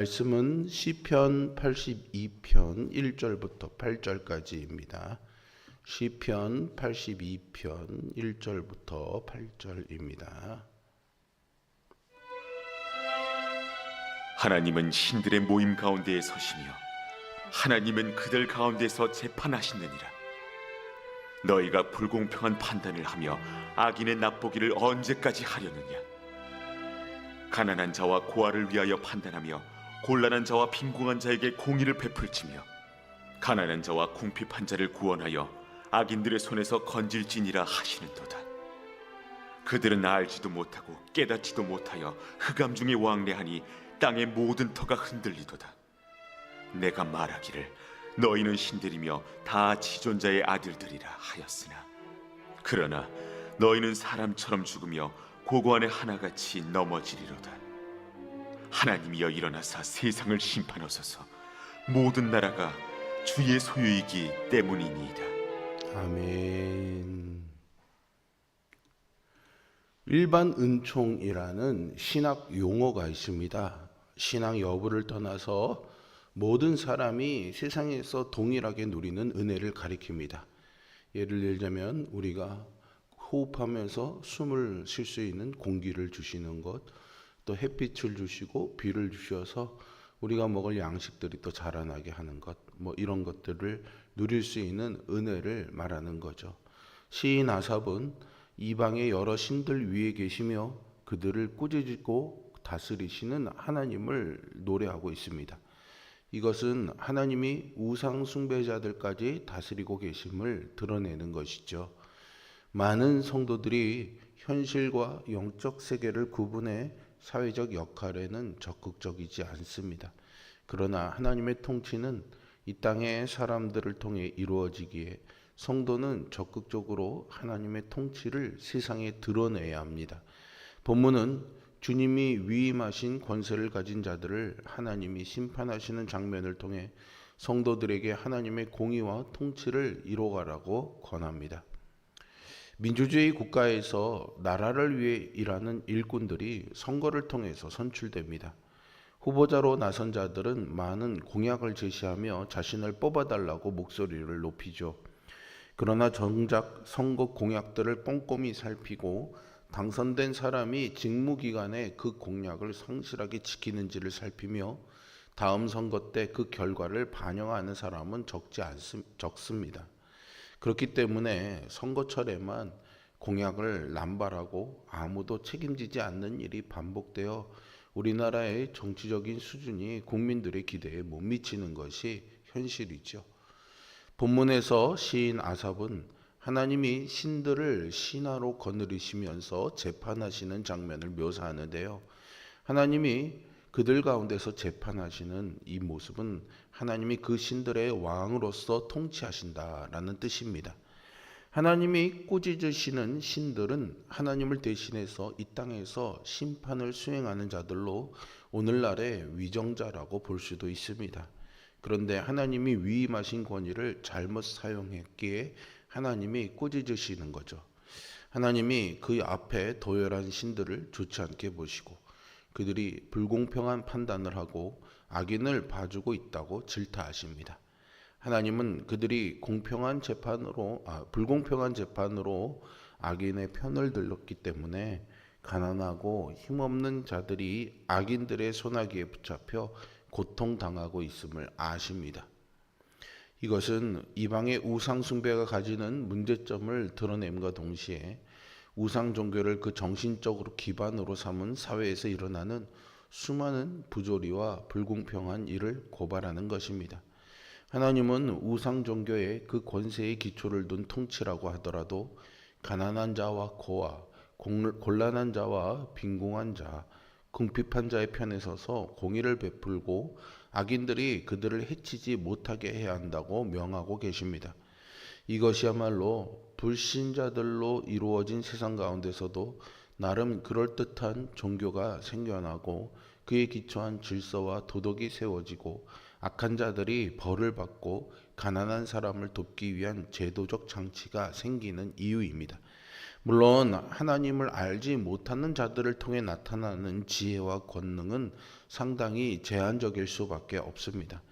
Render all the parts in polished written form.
말씀은 시편 82편 1절부터 8절까지입니다. 시편 82편 1절부터 8절입니다. 하나님은 신들의 모임 가운데에 서시며 하나님은 그들 가운데서 재판하시느니라. 너희가 불공평한 판단을 하며 악인의 납보기를 언제까지 하려느냐. 가난한 자와 고아를 위하여 판단하며 곤란한 자와 빈궁한 자에게 공의를 베풀지며 가난한 자와 궁핍한 자를 구원하여 악인들의 손에서 건질지니라 하시는도다. 그들은 알지도 못하고 깨닫지도 못하여 흑암 중에 왕래하니 땅의 모든 터가 흔들리도다. 내가 말하기를 너희는 신들이며 다 지존자의 아들들이라 하였으나 그러나 너희는 사람처럼 죽으며 고고 안에 하나같이 넘어지리로다. 하나님이여 일어나사 세상을 심판하소서. 모든 나라가 주의 소유이기 때문이니이다. 아멘. 일반 은총이라는 신학 용어가 있습니다. 신앙 여부를 떠나서 모든 사람이 세상에서 동일하게 누리는 은혜를 가리킵니다. 예를 들자면 우리가 호흡하면서 숨을 쉴 수 있는 공기를 주시는 것, 또 햇빛을 주시고 비를 주셔서 우리가 먹을 양식들이 또 자라나게 하는 것, 이런 것들을 누릴 수 있는 은혜를 말하는 거죠. 시인 아삽은 이방의 여러 신들 위에 계시며 그들을 꾸짖고 다스리시는 하나님을 노래하고 있습니다. 이것은 하나님이 우상 숭배자들까지 다스리고 계심을 드러내는 것이죠. 많은 성도들이 현실과 영적 세계를 구분해 사회적 역할에는 적극적이지 않습니다. 그러나 하나님의 통치는 이 땅의 사람들을 통해 이루어지기에 성도는 적극적으로 하나님의 통치를 세상에 드러내야 합니다. 본문은 주님이 위임하신 권세를 가진 자들을 하나님이 심판하시는 장면을 통해 성도들에게 하나님의 공의와 통치를 이뤄가라고 권합니다. 민주주의 국가에서 나라를 위해 일하는 일꾼들이 선거를 통해서 선출됩니다. 후보자로 나선 자들은 많은 공약을 제시하며 자신을 뽑아달라고 목소리를 높이죠. 그러나 정작 선거 공약들을 꼼꼼히 살피고 당선된 사람이 직무기간에 그 공약을 성실하게 지키는지를 살피며 다음 선거 때 그 결과를 반영하는 사람은 적습니다. 그렇기 때문에 선거철에만 공약을 남발하고 아무도 책임지지 않는 일이 반복되어 우리나라의 정치적인 수준이 국민들의 기대에 못 미치는 것이 현실이죠. 본문에서 시인 아삽은 하나님이 신들을 신하로 거느리시면서 재판하시는 장면을 묘사하는데요. 하나님이 그들 가운데서 재판하시는 이 모습은 하나님이 그 신들의 왕으로서 통치하신다라는 뜻입니다. 하나님이 꾸짖으시는 신들은 하나님을 대신해서 이 땅에서 심판을 수행하는 자들로 오늘날의 위정자라고 볼 수도 있습니다. 그런데 하나님이 위임하신 권위를 잘못 사용했기에 하나님이 꾸짖으시는 거죠. 하나님이 그 앞에 도열한 신들을 좋지 않게 보시고 그들이 불공평한 판단을 하고 악인을 봐주고 있다고 질타하십니다. 하나님은 그들이 불공평한 재판으로 악인의 편을 들었기 때문에 가난하고 힘없는 자들이 악인들의 소나기에 붙잡혀 고통당하고 있음을 아십니다. 이것은 이방의 우상 숭배가 가지는 문제점을 드러냄과 동시에 우상 종교를 그 정신적으로 기반으로 삼은 사회에서 일어나는 수많은 부조리와 불공평한 일을 고발하는 것입니다. 하나님은 우상 종교의 그 권세의 기초를 둔 통치라고 하더라도 가난한 자와 고아, 곤란한 자와 빈궁한 자, 궁핍한 자의 편에 서서 공의를 베풀고 악인들이 그들을 해치지 못하게 해야 한다고 명하고 계십니다. 이것이야말로 불신자들로 이루어진 세상 가운데서도 나름 그럴듯한 종교가 생겨나고 그에 기초한 질서와 도덕이 세워지고 악한 자들이 벌을 받고 가난한 사람을 돕기 위한 제도적 장치가 생기는 이유입니다. 물론 하나님을 알지 못하는 자들을 통해 나타나는 지혜와 권능은 상당히 제한적일 수밖에 없습니다.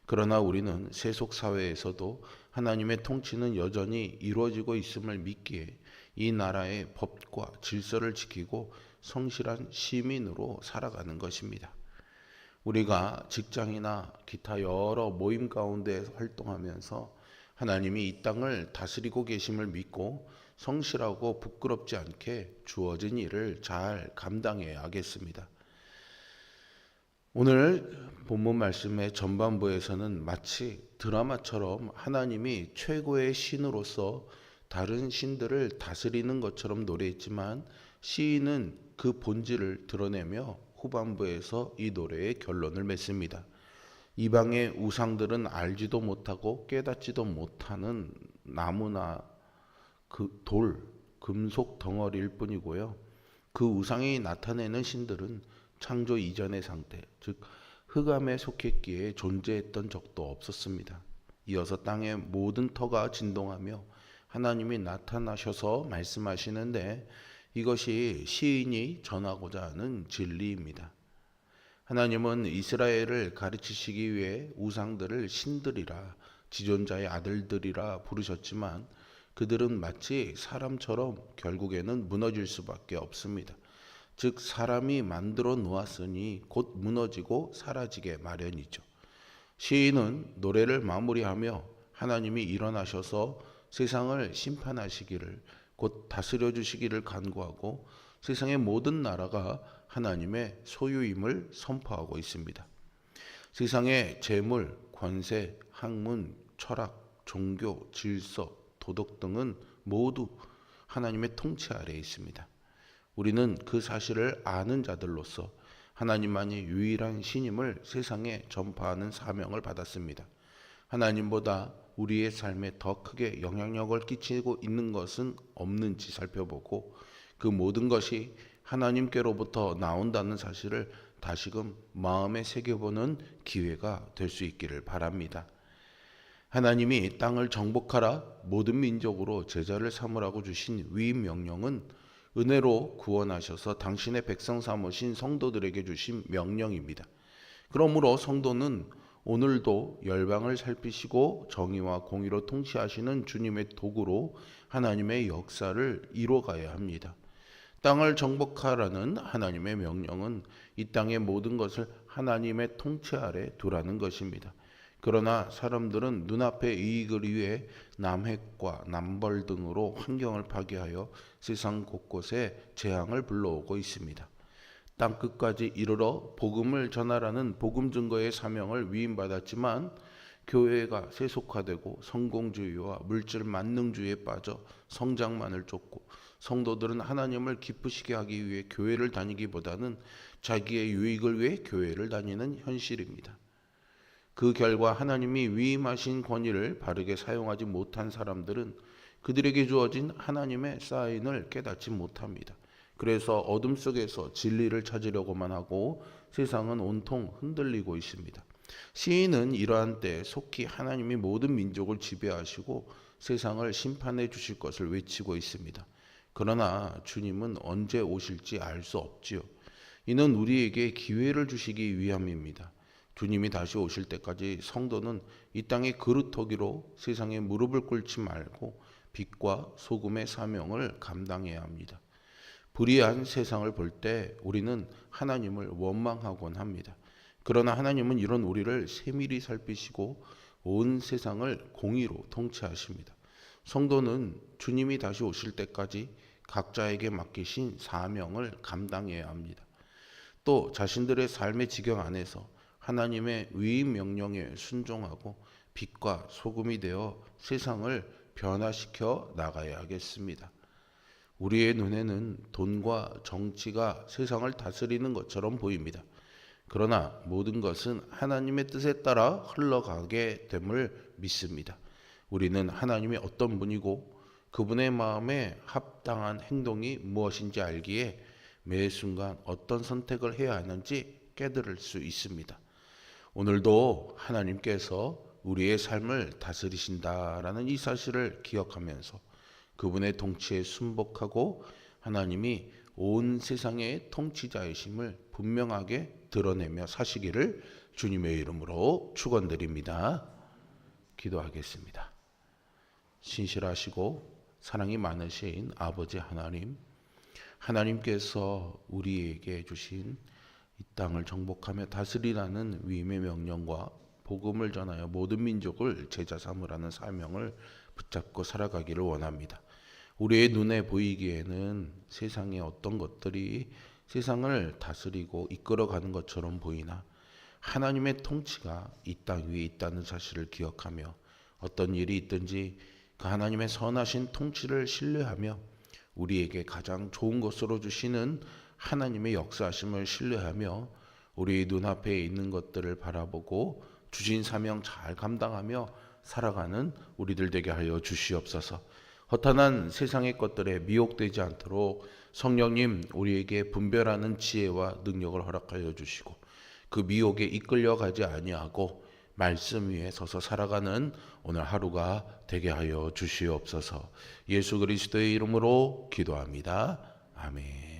그러나 우리는 세속 사회에서도 하나님의 통치는 여전히 이루어지고 있음을 믿기에 이 나라의 법과 질서를 지키고 성실한 시민으로 살아가는 것입니다. 우리가 직장이나 기타 여러 모임 가운데 활동하면서 하나님이 이 땅을 다스리고 계심을 믿고 성실하고 부끄럽지 않게 주어진 일을 잘 감당해야겠습니다. 오늘 본문 말씀의 전반부에서는 마치 드라마처럼 하나님이 최고의 신으로서 다른 신들을 다스리는 것처럼 노래했지만 시인은 그 본질을 드러내며 후반부에서 이 노래의 결론을 맺습니다. 이방의 우상들은 알지도 못하고 깨닫지도 못하는 나무나 그 돌, 금속 덩어리일 뿐이고요. 그 우상이 나타내는 신들은 창조 이전의 상태, 즉 흑암에 속했기에 존재했던 적도 없었습니다. 이어서 땅의 모든 터가 진동하며 하나님이 나타나셔서 말씀하시는데 이것이 시인이 전하고자 하는 진리입니다. 하나님은 이스라엘을 가르치시기 위해 우상들을 신들이라 지존자의 아들들이라 부르셨지만 그들은 마치 사람처럼 결국에는 무너질 수밖에 없습니다. 즉 사람이 만들어 놓았으니 곧 무너지고 사라지게 마련이죠. 시인은 노래를 마무리하며 하나님이 일어나셔서 세상을 심판하시기를 곧 다스려 주시기를 간구하고 세상의 모든 나라가 하나님의 소유임을 선포하고 있습니다. 세상의 재물, 권세, 학문, 철학, 종교, 질서, 도덕 등은 모두 하나님의 통치 아래에 있습니다. 우리는 그 사실을 아는 자들로서 하나님만이 유일한 신임을 세상에 전파하는 사명을 받았습니다. 하나님보다 우리의 삶에 더 크게 영향력을 끼치고 있는 것은 없는지 살펴보고 그 모든 것이 하나님께로부터 나온다는 사실을 다시금 마음에 새겨보는 기회가 될 수 있기를 바랍니다. 하나님이 땅을 정복하라 모든 민족으로 제자를 삼으라고 주신 위임 명령은 은혜로 구원하셔서 당신의 백성 삼으신 성도들에게 주신 명령입니다. 그러므로 성도는 오늘도 열방을 살피시고 정의와 공의로 통치하시는 주님의 도구로 하나님의 역사를 이뤄가야 합니다. 땅을 정복하라는 하나님의 명령은 이 땅의 모든 것을 하나님의 통치 아래 두라는 것입니다. 그러나 사람들은 눈앞의 이익을 위해 남핵과 남벌 등으로 환경을 파괴하여 세상 곳곳에 재앙을 불러오고 있습니다. 땅 끝까지 이르러 복음을 전하라는 복음 증거의 사명을 위임받았지만 교회가 세속화되고 성공주의와 물질 만능주의에 빠져 성장만을 쫓고 성도들은 하나님을 기쁘시게 하기 위해 교회를 다니기보다는 자기의 유익을 위해 교회를 다니는 현실입니다. 그 결과 하나님이 위임하신 권위를 바르게 사용하지 못한 사람들은 그들에게 주어진 하나님의 사인을 깨닫지 못합니다. 그래서 어둠 속에서 진리를 찾으려고만 하고 세상은 온통 흔들리고 있습니다. 시인은 이러한 때 속히 하나님이 모든 민족을 지배하시고 세상을 심판해 주실 것을 외치고 있습니다. 그러나 주님은 언제 오실지 알 수 없지요. 이는 우리에게 기회를 주시기 위함입니다. 주님이 다시 오실 때까지 성도는 이 땅의 그루터기로 세상에 무릎을 꿇지 말고 빛과 소금의 사명을 감당해야 합니다. 불의한 세상을 볼 때 우리는 하나님을 원망하곤 합니다. 그러나 하나님은 이런 우리를 세밀히 살피시고 온 세상을 공의로 통치하십니다. 성도는 주님이 다시 오실 때까지 각자에게 맡기신 사명을 감당해야 합니다. 또 자신들의 삶의 지경 안에서 하나님의 위임 명령에 순종하고 빛과 소금이 되어 세상을 변화시켜 나가야겠습니다. 우리의 눈에는 돈과 정치가 세상을 다스리는 것처럼 보입니다. 그러나 모든 것은 하나님의 뜻에 따라 흘러가게 됨을 믿습니다. 우리는 하나님이 어떤 분이고 그분의 마음에 합당한 행동이 무엇인지 알기에 매 순간 어떤 선택을 해야 하는지 깨달을 수 있습니다. 오늘도 하나님께서 우리의 삶을 다스리신다라는 이 사실을 기억하면서 그분의 통치에 순복하고 하나님이 온 세상의 통치자이심을 분명하게 드러내며 사시기를 주님의 이름으로 축원드립니다. 기도하겠습니다. 신실하시고 사랑이 많으신 아버지 하나님, 하나님께서 우리에게 주신 이 땅을 정복하며 다스리라는 위임의 명령과 복음을 전하여 모든 민족을 제자 삼으라는 사명을 붙잡고 살아가기를 원합니다. 우리의 눈에 보이기에는 세상의 어떤 것들이 세상을 다스리고 이끌어가는 것처럼 보이나 하나님의 통치가 이 땅 위에 있다는 사실을 기억하며 어떤 일이 있든지 그 하나님의 선하신 통치를 신뢰하며 우리에게 가장 좋은 것으로 주시는 하나님의 역사하심을 신뢰하며 우리 눈앞에 있는 것들을 바라보고 주신 사명 잘 감당하며 살아가는 우리들 되게 하여 주시옵소서. 허탄한 세상의 것들에 미혹되지 않도록 성령님 우리에게 분별하는 지혜와 능력을 허락하여 주시고 그 미혹에 이끌려가지 아니하고 말씀 위에 서서 살아가는 오늘 하루가 되게 하여 주시옵소서. 예수 그리스도의 이름으로 기도합니다. 아멘.